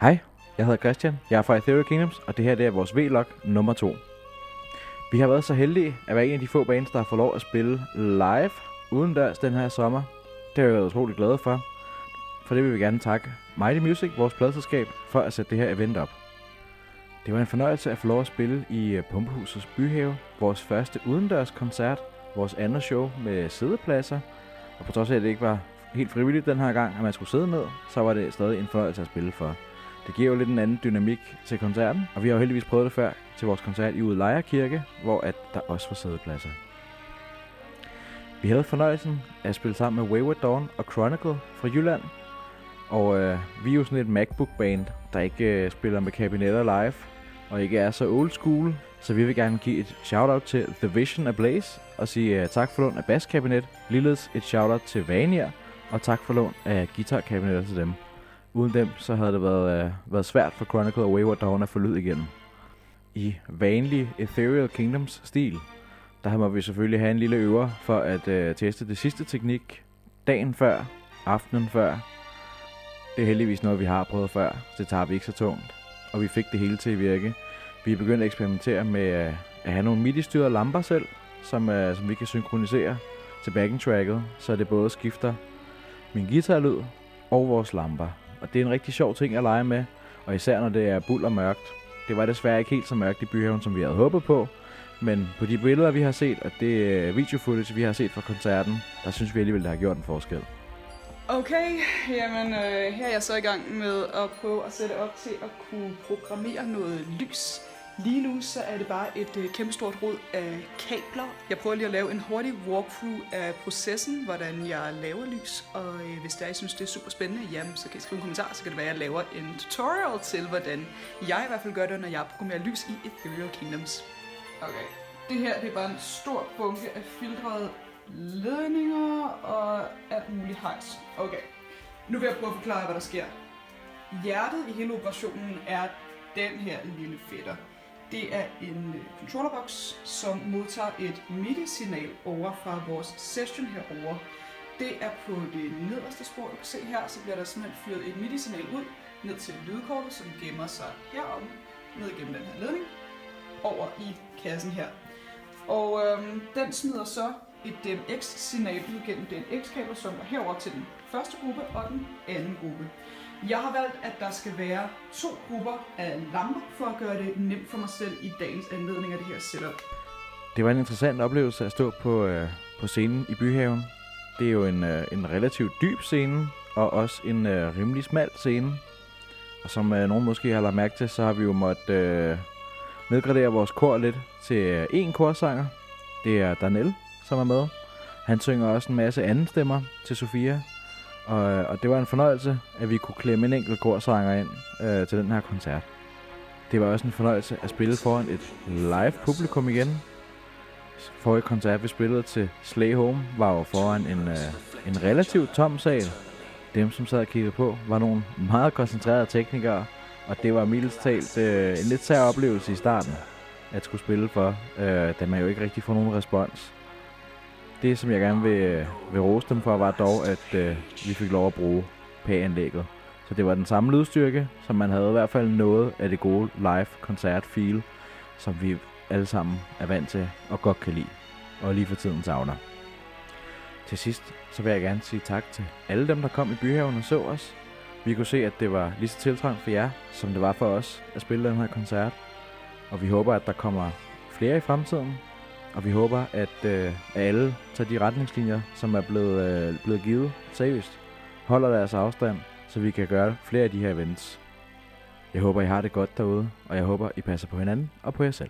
Hej, jeg hedder Christian, jeg er fra Ethereal Kingdoms, og det her det er vores vlog nummer 2. Vi har været så heldige at være en af de få bands, der har fået lov at spille live udendørs den her sommer. Det har vi været utrolig glade for det vil vi gerne takke Mighty Music, vores pladeselskab, for at sætte det her event op. Det var en fornøjelse at få lov at spille i Pumpehusets Byhave, vores første udendørs koncert, vores andet show med siddepladser, og på trods af at det ikke var helt frivilligt den her gang, at man skulle sidde ned, så var det stadig en fornøjelse at spille for. Det giver jo lidt en anden dynamik til koncerten, og vi har jo heldigvis prøvet det før til vores koncert i Udlejre Kirke, hvor at der også var sædepladser. Vi havde fornøjelsen af at spille sammen med Wayward Dawn og Chronicle fra Jylland, og vi er jo sådan et MacBook-band, der ikke spiller med kabinetter live, og ikke er så old school, så vi vil gerne give et shoutout til The Vision Ablaze, og sige tak for lån af basskabinet, ligeledes et shoutout til Vanier, og tak for lån af guitarkabinetter til dem. Uden dem, så havde det været svært for Chronicle og Wayward Dawn at få lyd igennem. I vanlig Ethereal Kingdoms stil, der må vi selvfølgelig have en lille øver for at teste det sidste teknik dagen før, aftenen før. Det er heldigvis noget, vi har prøvet før, så det tager vi ikke så tungt. Og vi fik det hele til at virke. Vi er begyndt at eksperimentere med at have nogle MIDI-styrede lamper selv, som vi kan synkronisere til backing tracket, så det både skifter min guitarlyd og vores lamper. Og det er en rigtig sjov ting at lege med, og især når det er bulder mørkt. Det var desværre ikke helt så mørkt i Byhaven, som vi havde håbet på, men på de billeder, vi har set, og det video-footage, vi har set fra koncerten, der synes vi alligevel, det har gjort en forskel. Okay, jamen her er jeg så i gang med at prøve at sætte op til at kunne programmere noget lys. Lige nu så er det bare et kæmpestort rod af kabler. Jeg prøver lige at lave en hurtig walkthrough af processen, hvordan jeg laver lys. Og hvis der I synes, det er super spændende, jamen, så kan I skrive en kommentar, så kan det være, at jeg laver en tutorial til, hvordan jeg i hvert fald gør det, når jeg programmerer lys i Ethereal Kingdoms. Okay, det her det er bare en stor bunke af filtrede ledninger og alt muligt hejs. Okay, nu vil jeg prøve at forklare, hvad der sker. Hjertet i hele operationen er den her lille fætter. Det er en controllerbox, som modtager et MIDI-signal over fra vores session herover. Det er på det nederste spor, du kan se her, så bliver der simpelthen fyret et MIDI-signal ud ned til lydkortet, som gemmer sig heroppe, ned igennem den her ledning, over i kassen her. Og den smider så et DMX-signal ud gennem DMX-kabel, som er herover til den første gruppe og den anden gruppe. Jeg har valgt, at der skal være 2 grupper af lamper, for at gøre det nemt for mig selv i dagens anledning af det her setup. Det var en interessant oplevelse at stå på scenen i Byhaven. Det er jo en relativt dyb scene, og også en rimelig smal scene. Og som nogen måske har lagt mærke til, så har vi jo måttet nedgradere vores kor lidt til én korsanger. Det er Darnell, som er med. Han synger også en masse anden stemmer til Sofia. Og det var en fornøjelse, at vi kunne klemme en enkelt korsanger ind til den her koncert. Det var også en fornøjelse at spille foran et live publikum igen. Forrige koncert, vi spillede til Slay Home, var jo foran en relativt tom sal. Dem, som sad og kiggede på, var nogle meget koncentrerede teknikere, og det var mildest talt en lidt sær oplevelse i starten at skulle spille for, da man jo ikke rigtig får nogen respons. Det, som jeg gerne vil rose dem for, var dog, at vi fik lov at bruge PA-anlægget. Så det var den samme lydstyrke, som man havde i hvert fald noget af det gode live-koncert-feel, som vi alle sammen er vant til og godt kan lide, og lige for tiden savner. Til sidst, så vil jeg gerne sige tak til alle dem, der kom i Byhaven og så os. Vi kunne se, at det var lige så tiltrængt for jer, som det var for os at spille den her koncert. Og vi håber, at der kommer flere i fremtiden. Og vi håber, at alle tager de retningslinjer, som er blevet givet seriøst, holder deres afstand, så vi kan gøre flere af de her events. Jeg håber, I har det godt derude, og jeg håber, I passer på hinanden og på jer selv.